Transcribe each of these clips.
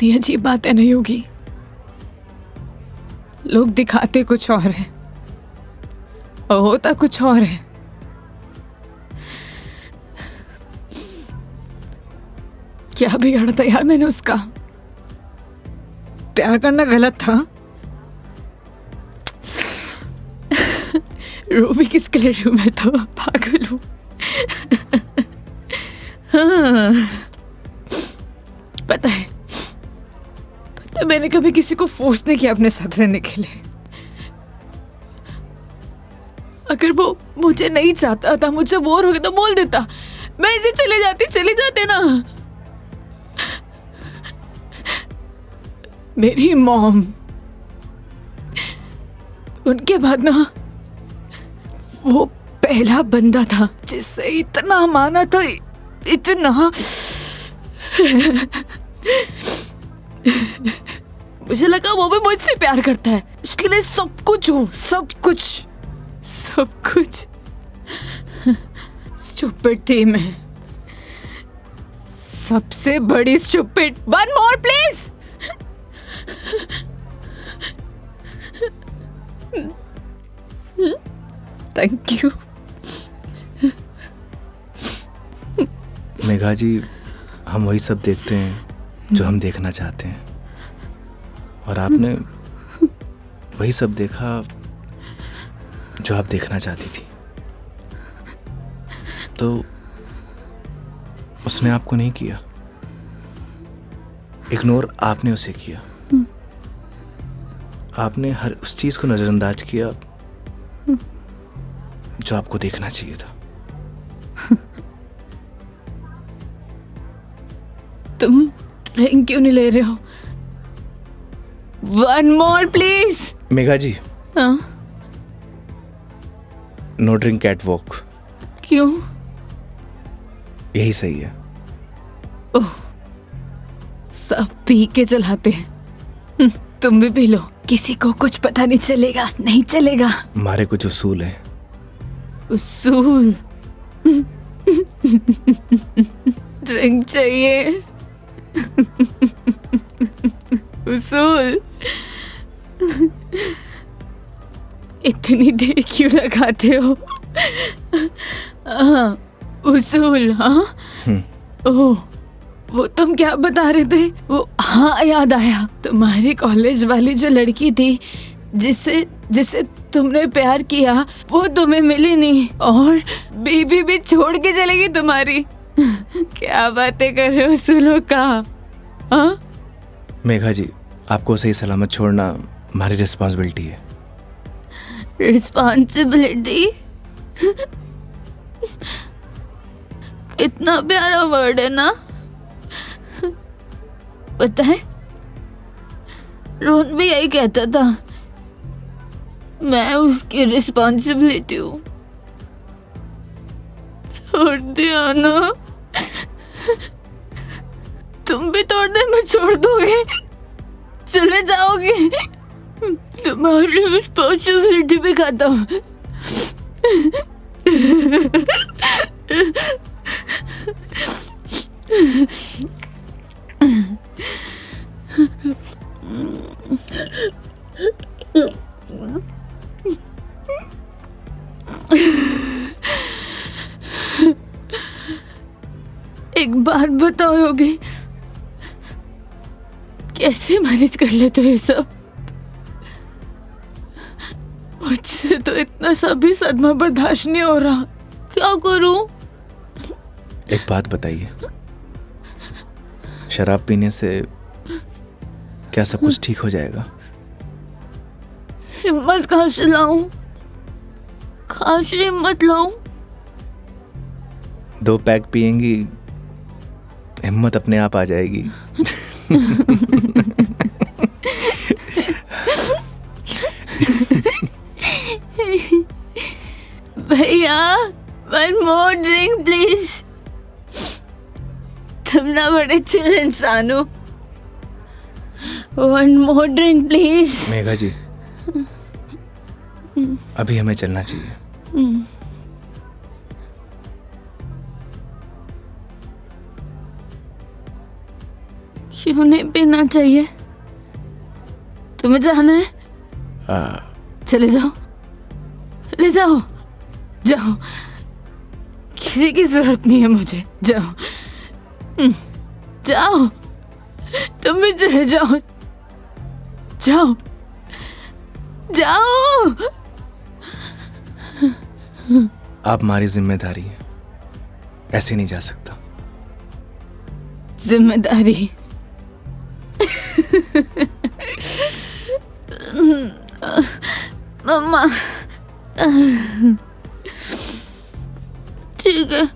कितनी अजीब बात है ना योगी। लोग दिखाते कुछ और है और होता कुछ और है। क्या बिगाड़ा था यार मैंने उसका? प्यार करना गलत था। रो भी किसके लिए रही हूं, मैं तो पागल हूं। हाँ, पता है मैंने कभी किसी को फोर्स नहीं किया अपने साथ रहने के लिए। अगर वो मुझे नहीं चाहता था, मुझसे बोर हो गया तो बोल देता, मैं इसे चले जाते ना। मेरी मॉम, उनके बाद ना वो पहला बंदा था जिससे इतना माना था, इतना। मुझे लगा वो भी मुझसे प्यार करता है, उसके लिए सब कुछ हूँ, सब कुछ। स्टूपिड थी मैं, सबसे बड़ी stupid. One more please. Thank you. Megha ji, हम वही सब देखते हैं जो हम देखना चाहते हैं, और आपने वही सब देखा जो आप देखना चाहती थी। तो उसने आपको नहीं किया, इग्नोर आपने उसे किया। आपने हर उस चीज को नजरअंदाज किया जो आपको देखना चाहिए था। तुम ड्रिंक क्यों नहीं ले रहे हो? One more please. Megha ji, हाँ? No drink at walk. क्यों? यही सही है। ओह, सब पी के चलाते हैं। तुम भी पी लो, किसी को कुछ पता नहीं चलेगा। नहीं चलेगा। हमारे कुछ उसूल हैं। उसूल? ड्रिंक चाहिए। उसूल? इतनी देर क्यों लगाते हो? हाँ, उसूल। हाँ, ओह, वो तुम क्या बता रहे थे? वो, हाँ याद आया, तुम्हारी कॉलेज वाली जो लड़की थी जिससे तुमने प्यार किया, वो तुम्हें मिली नहीं और बीबी भी छोड़ के चलेगी तुम्हारी। क्या बातें कर रहे हो सुनो का? हाँ? मेघा जी, आपको सही सलामत छोड़ना हमारी रिस्पॉन्सिबिलिटी है। रिस्पॉन्सिबिलिटी? कितना प्यारा वर्ड है ना? पता है, रोहन भी यही कहता था, मैं उसकी रिस्पॉन्सिबिलिटी हूँ। छोड़ दिया ना? तुम भी थोड़ी देर में छोड़ दोगे, चले जाओगे। तुम्हारी रिस्पॉन्सिबिलिटी भी खत्म। एक बात बताओ योगी, कैसे मैनेज कर लेते हो ये सब? मुझसे तो इतना सभी सदमा बर्दाश्त नहीं हो रहा, क्या करूं? एक बात बताइए, शराब पीने से क्या सब कुछ ठीक हो जाएगा? हिम्मत कहाँ से लाऊं? कहाँ से हिम्मत लाऊं? 2 पैक पिएंगी, हिम्मत अपने आप आ जाएगी। भैया, वन मोर ड्रिंक प्लीज। तुम ना बड़े चिल इंसान हो। One more drink please. Megha ji, अभी हमें चलना चाहिए। क्यों? क्यों नहीं पीना चाहिए? तुम्हें जाना है? चले जाओ, ले जाओ, जाओ, किसी की जरूरत नहीं है मुझे। जाओ, जाओ, तुम भी चले जाओ, जाओ, जाओ। आप हमारी जिम्मेदारी है, ऐसे नहीं जा सकता। जिम्मेदारी? मम्मा, ठीक है,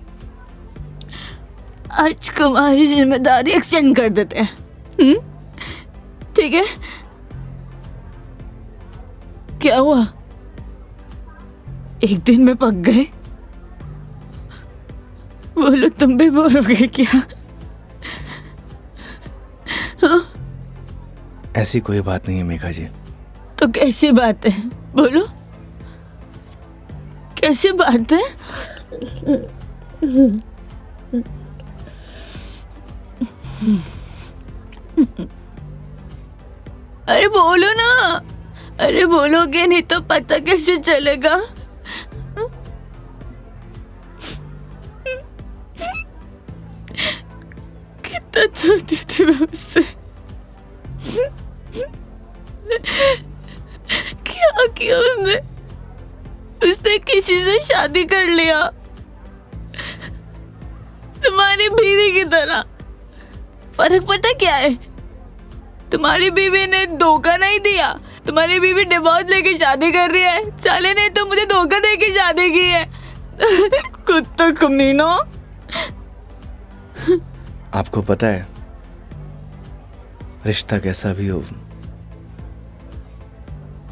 आज तुम्हारी जिम्मेदारी एक्सटेंड कर देते हैं। ठीक है? क्या हुआ? एक दिन में पक गए? बोलो, तुम भी बोर हो गए क्या? हाँ? ऐसी कोई बात नहीं है मेघा जी। तो कैसी बात है? बोलो, कैसी बात है? अरे बोलो ना, अरे बोलोगे नहीं तो पता कैसे चलेगा? कितना चाहती थी मैं उससे, क्या किया उसने? उसने किसी से शादी कर लिया, तुम्हारी बीवी की तरह। फर्क पता क्या है? तुम्हारी बीवी ने धोखा नहीं दिया, तुम्हारी बीवी डिवोर्स लेके शादी कर रही है। साले ने तो मुझे धोखा दे के शादी की है। कुत्ता कमीना। आपको पता है, रिश्ता कैसा भी हो,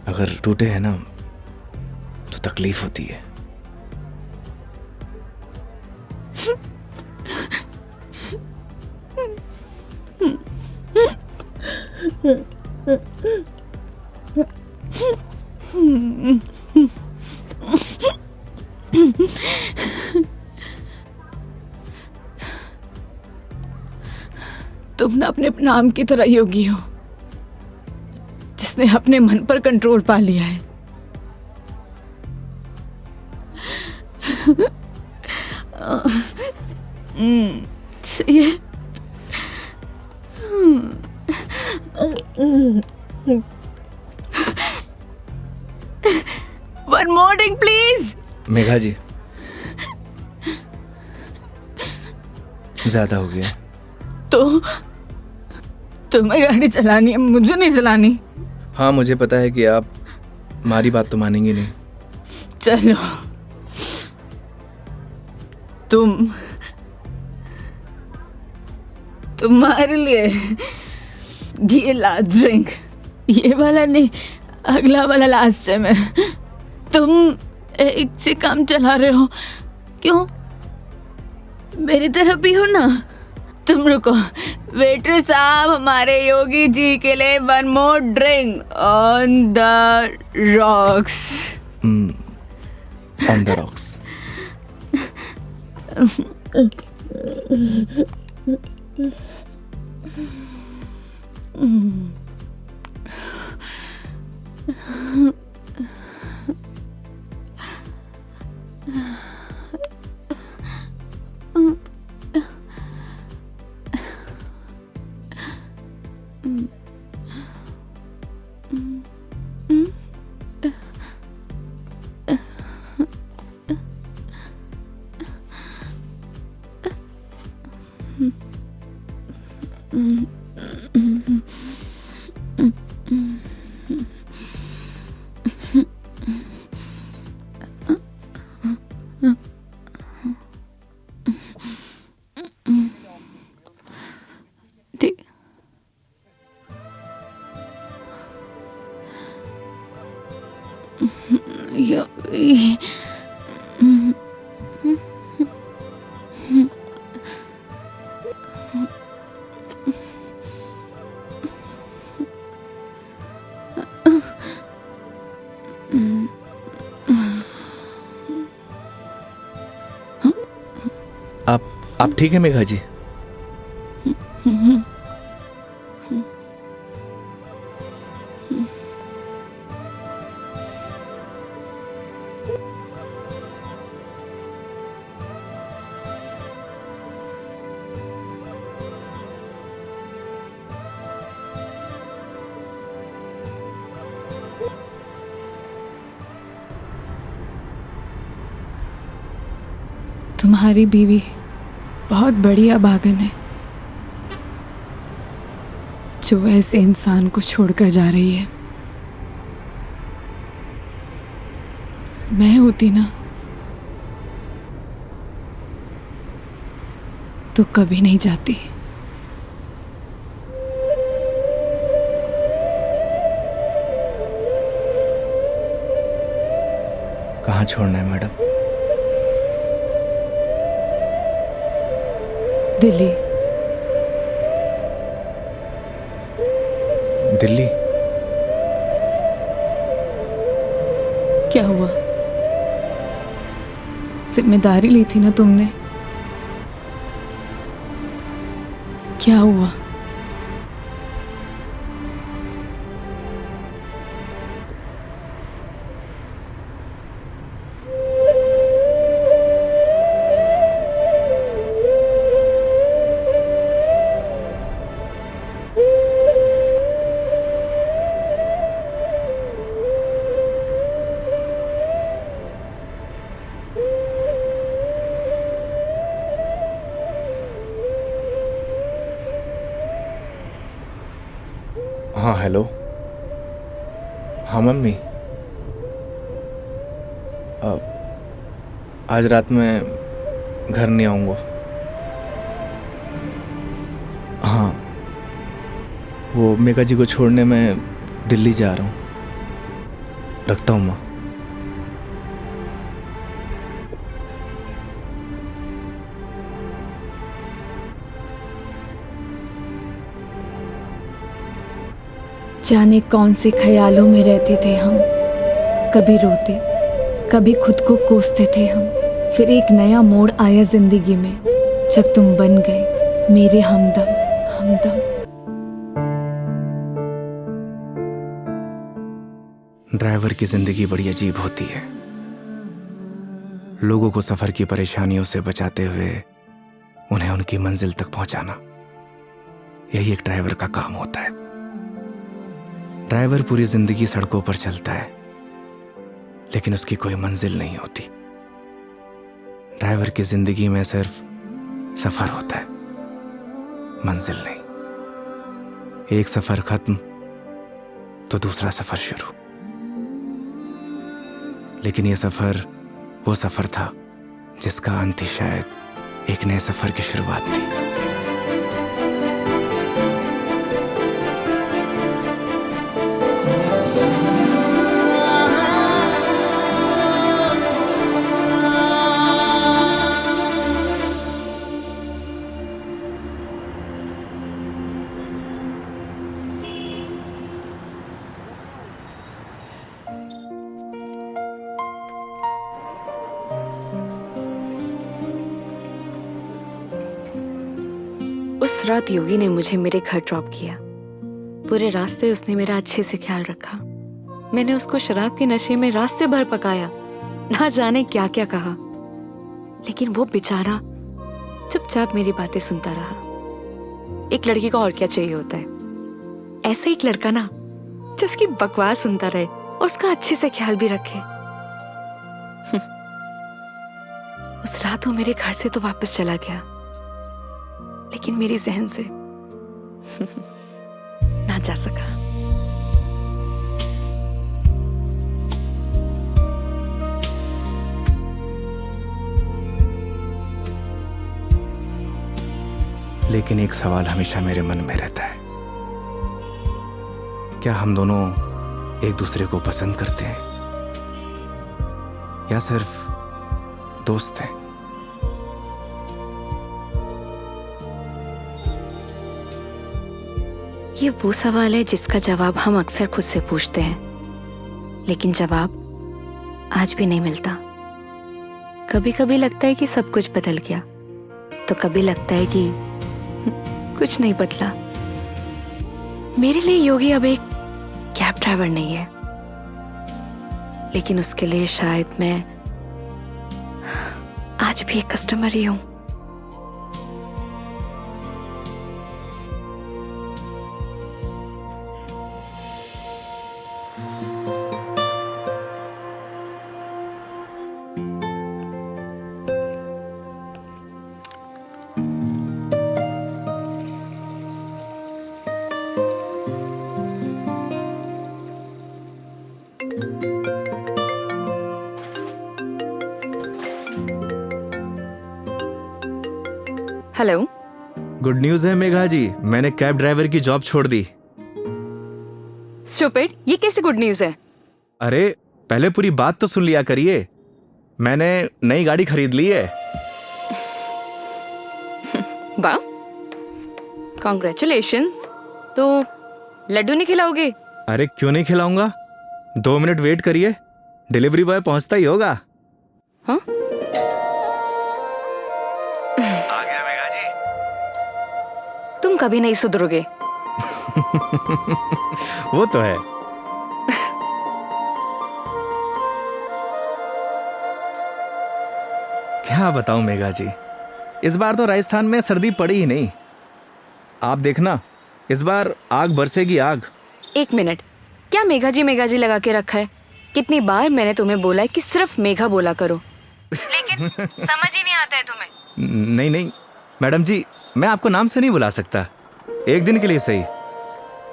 अगर टूटे है ना तो तकलीफ होती है। तुम ना अपने नाम की तरह योगी हो, जिसने अपने मन पर कंट्रोल पा लिया है। सही है। One more drink, please. Megha जी, ज्यादा हो गया। तो तुम्हें गाड़ी चलानी है, मुझे नहीं चलानी। हाँ, मुझे पता है कि आप हमारी बात तो मानेंगी नहीं। चलो, तुम्हारे लिए ये लास्ट ड्रिंक, ये वाला नहीं, अगला वाला लास्ट है। मैं तुम एक से काम चला रहे हो, क्यों? मेरी तरह भी हो ना। तुम रुको, वेटर साहब, हमारे योगी जी के लिए one more drink on the rocks. On the rocks. आप ठीक है मेघा जी? तुम्हारी बीवी बहुत बड़ी अभागन है जो ऐसे इंसान को छोड़कर जा रही है। मैं होती ना तो कभी नहीं जाती। कहाँ छोड़ना है मैडम? दिल्ली। दिल्ली? क्या हुआ? जिम्मेदारी ली थी ना तुमने। क्या हुआ? हाँ हेलो। हाँ मम्मी, आज रात में घर नहीं आऊँगा। हाँ, वो मेघा जी को छोड़ने मैं दिल्ली जा रहा हूँ। रखता हूँ माँ। जाने कौन से ख्यालों में रहते थे हम। कभी रोते, कभी खुद को कोसते थे हम। फिर एक नया मोड़ आया जिंदगी में जब तुम बन गए मेरे हमदम। ड्राइवर की जिंदगी बड़ी अजीब होती है। लोगों को सफर की परेशानियों से बचाते हुए उन्हें उनकी मंजिल तक पहुंचाना, यही एक ड्राइवर का काम होता है। ड्राइवर पूरी जिंदगी सड़कों पर चलता है, लेकिन उसकी कोई मंजिल नहीं होती। ड्राइवर की जिंदगी में सिर्फ सफर होता है, मंजिल नहीं। एक सफर खत्म तो दूसरा सफर शुरू। लेकिन यह सफर वो सफर था जिसका अंत ही शायद एक नए सफर की शुरुआत थी। उस रात योगी ने मुझे मेरे घर ड्रॉप किया। पूरे रास्ते उसने मेरा अच्छे से ख्याल रखा। मैंने उसको शराब के नशे में रास्ते भर पकाया, ना जाने क्या क्या कहा, लेकिन वो बेचारा चुपचाप मेरी बातें सुनता रहा। एक लड़की को और क्या चाहिए होता है? ऐसा एक लड़का ना जो उसकी बकवास सुनता रहे और उसका अच्छे से ख्याल भी रखे। उस रात वो मेरे घर से तो वापस चला गया, लेकिन मेरी जहन से ना जा सका। लेकिन एक सवाल हमेशा मेरे मन में रहता है, क्या हम दोनों एक दूसरे को पसंद करते हैं या सिर्फ दोस्त हैं? ये वो सवाल है जिसका जवाब हम अक्सर खुद से पूछते हैं, लेकिन जवाब आज भी नहीं मिलता। कभी कभी लगता है कि सब कुछ बदल गया, तो कभी लगता है कि कुछ नहीं बदला। मेरे लिए योगी अब एक कैब ड्राइवर नहीं है, लेकिन उसके लिए शायद मैं आज भी एक कस्टमर ही हूं। हेलो। गुड न्यूज है मेघा जी, मैंने कैब ड्राइवर की जॉब छोड़ दी। स्टूपिड, ये कैसी गुड न्यूज है? अरे पहले पूरी बात तो सुन लिया करिए। मैंने नई गाड़ी खरीद ली है। वाह, कॉन्ग्रेचुलेशंस। तो लड्डू नहीं खिलाओगे? अरे क्यों नहीं खिलाऊंगा, 2 मिनट वेट करिए, डिलीवरी बॉय पहुंचता ही होगा। हाँ? आ गया मेघा जी। तुम कभी नहीं सुधरोगे। वो तो है। क्या बताऊं मेघा जी, इस बार तो राजस्थान में सर्दी पड़ी ही नहीं। आप देखना, इस बार आग बरसेगी आग। एक मिनट, क्या मेघा जी लगा के रखा है? कितनी बार मैंने तुम्हें बोला है कि सिर्फ मेघा बोला करो, लेकिन समझ ही नहीं आता है तुम्हें। नहीं नहीं मैडम जी, मैं आपको नाम से नहीं बुला सकता, एक दिन के लिए सही,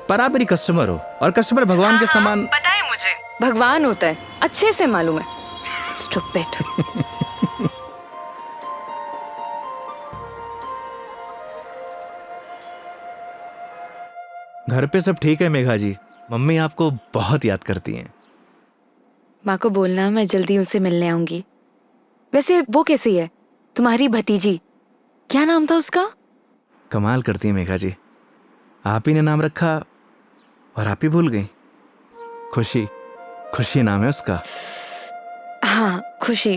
पर आप मेरी कस्टमर हो और कस्टमर भगवान के समान। पता है मुझे, भगवान होता है, अच्छे से मालूम है। स्टूपिड। घर पे सब ठीक है मेघा जी, मम्मी आपको बहुत याद करती हैं। माँ को बोलना मैं जल्दी उनसे मिलने आऊंगी। वैसे वो कैसी है, तुम्हारी भतीजी? क्या नाम था उसका? कमाल करती है मेघा जी, आप ही ने नाम रखा और आप ही भूल गई। खुशी, खुशी नाम है उसका। हाँ, खुशी।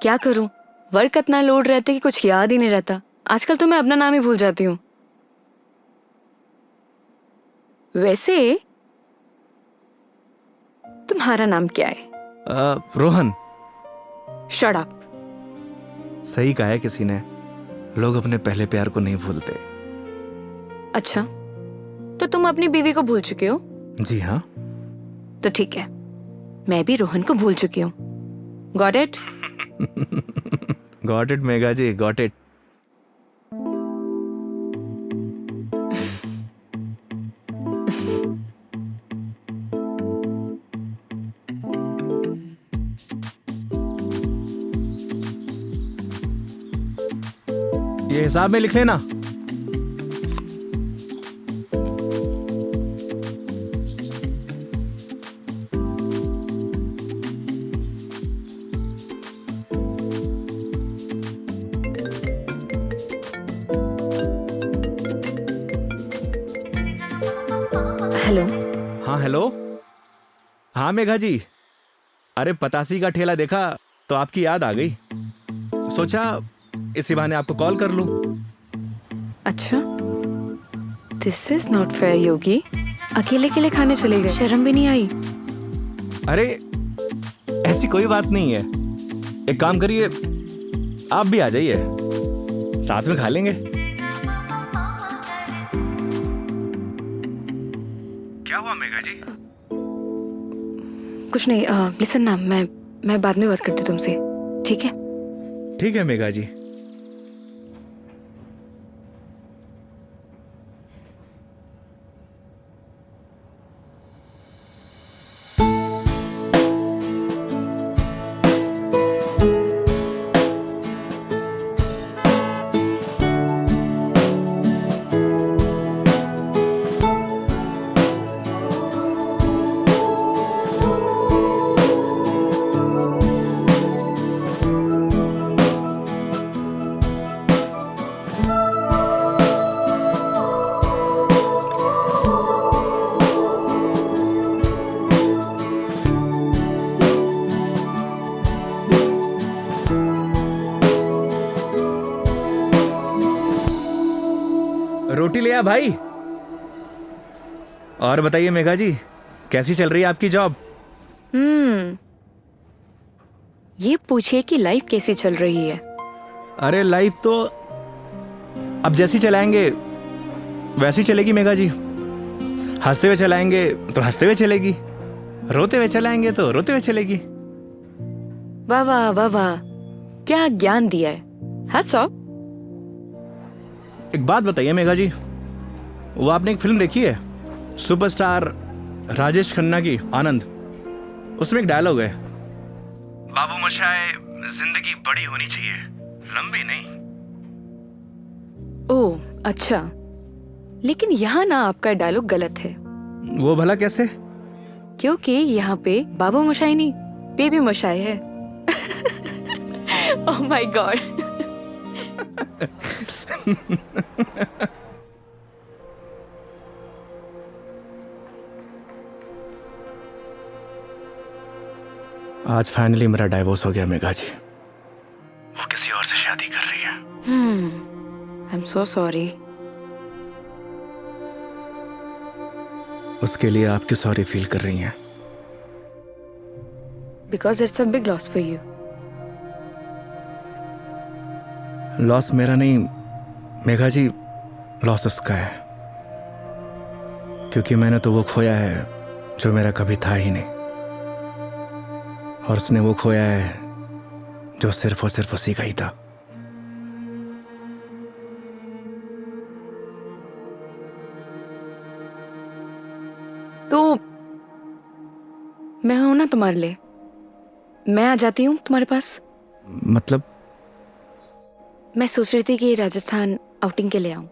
क्या करूं, वर्क इतना लोड रहता है कि कुछ याद ही नहीं रहता। आजकल तो मैं अपना नाम ही भूल जाती हूँ। वैसे तुम्हारा नाम क्या है? रोहन। Shut up. सही कहा है किसी ने, लोग अपने पहले प्यार को नहीं भूलते। अच्छा, तो तुम अपनी बीवी को भूल चुके हो? जी हाँ। तो ठीक है, मैं भी रोहन को भूल चुकी हूँ। Got it? Got it Megha ji, got it. ये हिसाब में लिख लेना। हेलो। हाँ हेलो। हाँ मेघा जी, अरे पतासी का ठेला देखा तो आपकी याद आ गई, सोचा इसी बहाने आपको कॉल कर लूं। अच्छा, दिस इज नॉट फेयर योगी। अकेले अकेले खाने चले गए, शर्म भी नहीं आई? अरे ऐसी कोई बात नहीं है, एक काम करिए, आप भी आ जाइए, साथ में खा लेंगे। क्या हुआ मेघा जी? कुछ नहीं। लिसन ना, मैं बाद में बात करती हूँ तुमसे, ठीक है? ठीक है मेघा जी। रोटी ले आ भाई। और बताइए मेघा जी, कैसी चल रही है आपकी जॉब? ये पूछिए कि लाइफ कैसी चल रही है। अरे लाइफ तो अब जैसी चलाएंगे वैसी चलेगी मेघा जी। हंसते हुए चलाएंगे तो हंसते हुए चलेगी, रोते हुए चलाएंगे तो रोते हुए चलेगी। वाह वाह वाह वाह, क्या ज्ञान दिया है। Hats off. एक बात बताइए मेघा जी, वो आपने एक फिल्म देखी है सुपरस्टार राजेश खन्ना की, आनंद? उसमें एक डायलॉग है, बाबू मोशाय, जिंदगी बड़ी होनी चाहिए, लंबी नहीं। अच्छा, लेकिन यहाँ ना आपका डायलॉग गलत है, वो भला कैसे? क्योंकि यहाँ पे बाबू मोशाई नहीं, बेबी मोशाई है। Oh my God. आज फाइनली मेरा डाइवोर्स हो गया मेघा जी। वो किसी और से शादी कर रही है। I am so sorry. उसके लिए आप क्यों सॉरी फील कर रही हैं? Because it's a big loss for you. Loss मेरा नहीं मेघा जी, लॉस उसका है, क्योंकि मैंने तो वो खोया है जो मेरा कभी था ही नहीं, और उसने वो खोया है जो सिर्फ और सिर्फ उसी का ही था। तो मैं हूं ना तुम्हारे लिए, मैं आ जाती हूँ तुम्हारे पास। मतलब? मैं सोच रही थी कि राजस्थान आउटिंग के लिए आऊं,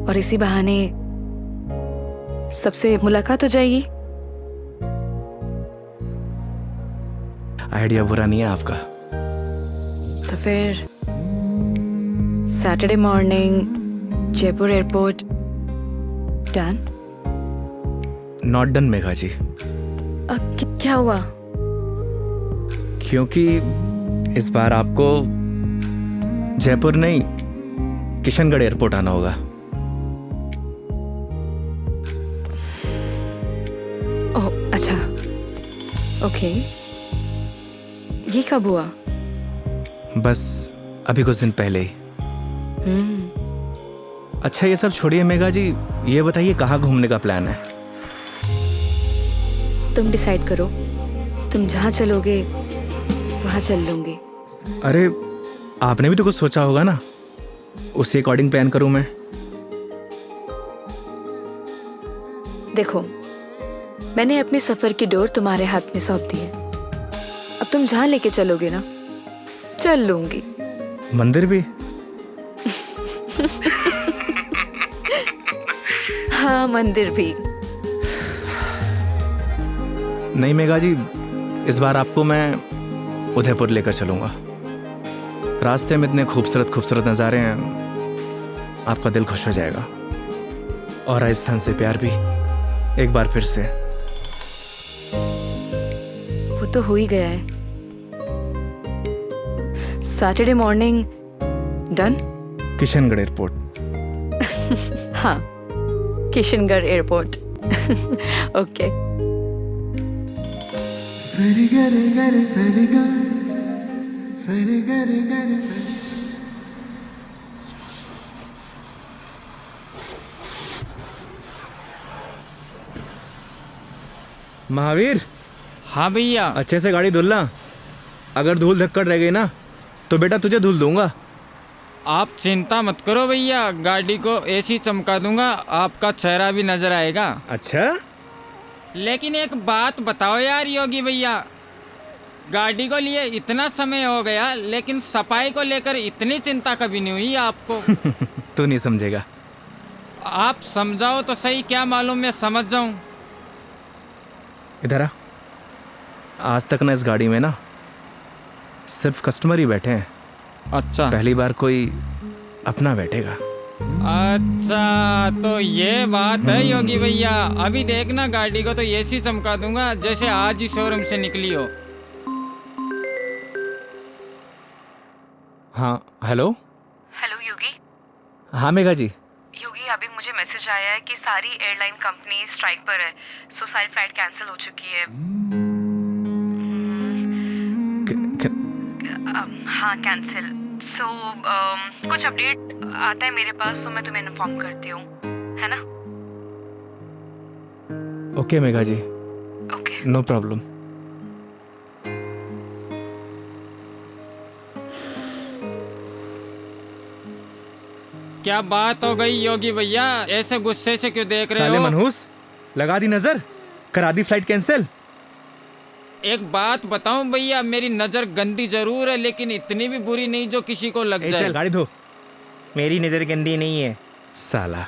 और इसी बहाने सबसे मुलाकात हो जाएगी। आइडिया बुरा नहीं है आपका। तो फिर Saturday morning Jaipur airport. Done? Not done Megha ji. क्या हुआ? क्योंकि इस बार आपको जयपुर नहीं, किशनगढ़ एयरपोर्ट आना होगा। ओह अच्छा, ओके। ये कब हुआ? बस अभी कुछ दिन पहले ही। अच्छा ये सब छोड़िए मेघा जी, ये बताइए कहाँ घूमने का प्लान है? तुम डिसाइड करो, तुम जहाँ चलोगे वहाँ चल लूंगी। अरे आपने भी तो कुछ सोचा होगा ना, उसी अकॉर्डिंग प्लान करूं मैं। देखो, मैंने अपने सफर की डोर तुम्हारे हाथ में सौंप दी है। अब तुम जहाँ लेके चलोगे ना, चल लूंगी। मंदिर भी? हाँ, मंदिर भी। नहीं मेघा जी, इस बार आपको मैं उदयपुर लेकर चलूंगा। रास्ते में इतने खूबसूरत खूबसूरत नज़ारे हैं, आपका दिल खुश हो जाएगा। और राजस्थान से प्यार भी एक बार फिर से। वो तो हो ही गया है। Saturday morning. Done? Kishangarh airport. हाँ, किशनगढ़ एयरपोर्ट। ओके। सरी गरे गरे सरी गा, सरी गरे गरे सरी। महावीर। हाँ भैया। अच्छे से गाड़ी धुलना, अगर धूल धक्कड़ रह गई ना तो बेटा तुझे धुल दूंगा। आप चिंता मत करो भैया, गाड़ी को ऐसी चमका दूंगा, आपका चेहरा भी नजर आएगा। अच्छा? लेकिन एक बात बताओ यार योगी भैया, गाड़ी को लिए इतना समय हो गया लेकिन सफाई को लेकर इतनी चिंता कभी नहीं हुई आपको। तू नहीं समझेगा। आप समझाओ तो सही, क्या मालूम मैं समझ जाऊं। इधर आ। आज तक ना इस गाड़ी में ना सिर्फ कस्टमर ही बैठे हैं। अच्छा, पहली बार कोई अपना बैठेगा। अच्छा तो ये बात है योगी भैया। अभी देखना गाड़ी को तो ऐसी चमका दूंगा जैसे आज ही शोरूम से निकली हो। हाँ हेलो। हेलो योगी। हाँ मेघा जी। योगी, अभी मुझे मैसेज आया है कि सारी एयरलाइन कंपनी स्ट्राइक पर है, सो सारी फ्लाइट कैंसिल हो चुकी है। हाँ, कैंसिल। सो कुछ अपडेट आता है मेरे पास तो मैं तुम्हें इन्फॉर्म करती हूँ, है ना? Okay Megha ji, okay. No problem. क्या बात हो गई योगी भैया, ऐसे गुस्से से क्यों देख रहे साले हो? मनहूस, लगा दी नजर, करा दी फ्लाइट कैंसिल। एक बात बताऊं भैया, मेरी नजर गंदी जरूर है लेकिन इतनी भी बुरी नहीं जो किसी को लग ए जाए। चल गाड़ी धो। मेरी नज़र गंदी नहीं है। साला